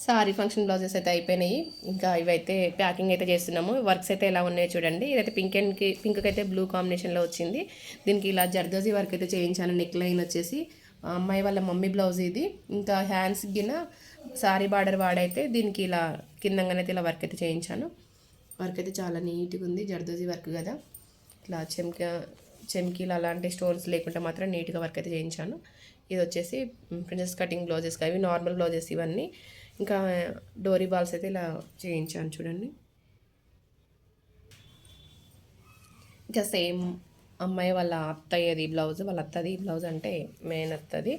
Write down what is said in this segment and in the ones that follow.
Sorry function blouses అయితే అయిపోయినాయి. ఇంకా ఇవైతే ప్యాకింగ్ అయితే చేస్తున్నాము. వర్క్స్ అయితే ఎలా ఉన్నాయో చూడండి. ఇదైతే పింక్కి అయితే బ్లూ కాంబినేషన్లో వచ్చింది. దీనికి ఇలా జర్దోజీ వర్క్ అయితే చేయించాను. నెక్ లైన్ వచ్చేసి అమ్మాయి వాళ్ళ మమ్మీ బ్లౌజ్ ఇది. ఇంకా హ్యాండ్స్ గిన సారీ బార్డర్ వాడైతే దీనికి ఇలా కిందంగానైతే ఇలా వర్క్ అయితే చేయించాను. వర్క్ అయితే చాలా నీట్గా ఉంది. జర్దోజీ వర్క్ కదా, ఇట్లా చెమ్కీలు అలాంటి స్టోన్స్ లేకుండా మాత్రం నీట్గా వర్క్ అయితే చేయించాను. ఇది వచ్చేసి ప్రిన్సెస్ కటింగ్ బ్లౌజెస్ అవి నార్మల్ బ్లౌజెస్ ఇవన్నీ. ఇంకా డోరీ బాల్స్ అయితే ఇలా చేయించాను చూడండి. ఇంకా సేమ్ అమ్మాయి వాళ్ళ అత్తయ్యది బ్లౌజ్, వాళ్ళ అత్తది బ్లౌజ్ అంటే మెయిన్ అత్తది.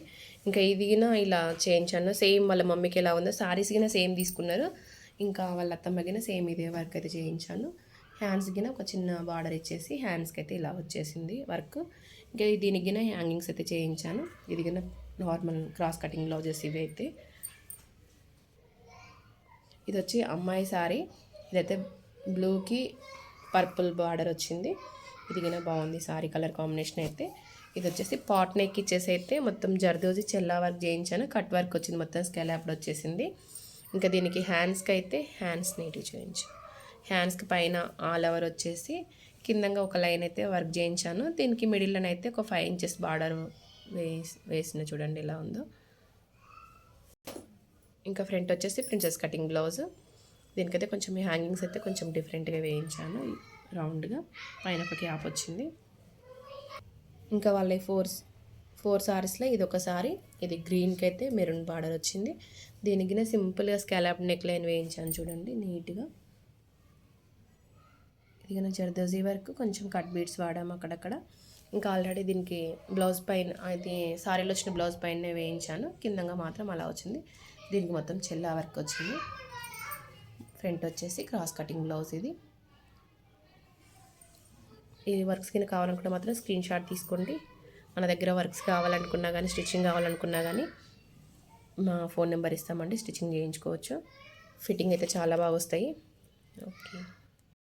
ఇంకా ఇది ఇలా చేయించాను. సేమ్ వాళ్ళ మమ్మీకి ఎలా ఉందో సారీస్ గిన సేమ్ తీసుకున్నారు. ఇంకా వాళ్ళ అత్తమ్మ గిన సేమ్ ఇదే వర్క్ అయితే చేయించాను. హ్యాండ్స్ గిన ఒక చిన్న బార్డర్ ఇచ్చేసి హ్యాండ్స్కి అయితే ఇలా వచ్చేసింది వర్క్. ఇంకా దీనికి గిన హ్యాంగింగ్స్ అయితే చేయించాను. ఇది గిన నార్మల్ క్రాస్ కటింగ్ బ్లౌజెస్ ఇవి అయితే. ఇది వచ్చి అమ్మాయి సారీ. ఇదైతే బ్లూకి పర్పుల్ బార్డర్ వచ్చింది. ఇది గిన బాగుంది సారీ కలర్ కాంబినేషన్ అయితే. ఇది వచ్చేసి పాట్ నెక్ ఇచ్చేసి అయితే మొత్తం జర్దోజీ చెల్లా వర్క్ చేయించాను. కట్ వర్క్ వచ్చింది, మొత్తం స్కాలప్ వచ్చేసింది. ఇంకా దీనికి హ్యాండ్స్కి అయితే హ్యాండ్స్ నీట్గా చేయించాను. హ్యాండ్స్కి పైన ఆల్ ఓవర్ వచ్చేసి కిందంగా ఒక లైన్ అయితే వర్క్ చేయించాను. దీనికి మిడిల్లోనైతే ఒక 5 ఇంచెస్ బార్డర్ వేసిన చూడండి ఎలా ఉందో. ఇంకా ఫ్రంట్ వచ్చేసి ప్రిన్సెస్ కటింగ్ బ్లౌజ్. దీనికైతే కొంచెం హ్యాంగింగ్స్ అయితే కొంచెం డిఫరెంట్గా వేయించాను. రౌండ్గా పైన ఒక క్యాప్ వచ్చింది. ఇంకా వాళ్ళ ఫోర్ సారీస్లో ఇది ఒక సారీ. ఇది గ్రీన్కి అయితే మెరూన్ బార్డర్ వచ్చింది. దీనికి సింపుల్గా స్కాలప్ నెక్ లైన్ వేయించాను చూడండి నీట్గా. ఇది కానీ జర్దోజీ వర్క్, కొంచెం కట్ బీట్స్ వాడాము అక్కడక్కడ. ఇంకా ఆల్రెడీ దీనికి బ్లౌజ్ పైన అది సారీలో వచ్చిన బ్లౌజ్ పైన వేయించాను. కిందంగా మాత్రం అలా వచ్చింది. దీనికి మొత్తం చెల్లా వర్క్ వచ్చింది. ఫ్రంట్ వచ్చేసి క్రాస్ కటింగ్ బ్లౌజ్ ఇది. ఈ వర్క్స్ కింద కావాలనుకుంటే మాత్రం స్క్రీన్ షాట్ తీసుకోండి. మన దగ్గర వర్క్స్ కావాలనుకున్నా కానీ, స్టిచ్చింగ్ కావాలనుకున్నా కానీ మా ఫోన్ నెంబర్ ఇస్తామండి, స్టిచ్చింగ్ చేయించుకోవచ్చు. ఫిట్టింగ్ అయితే చాలా బాగా వస్తాయి. ఓకే.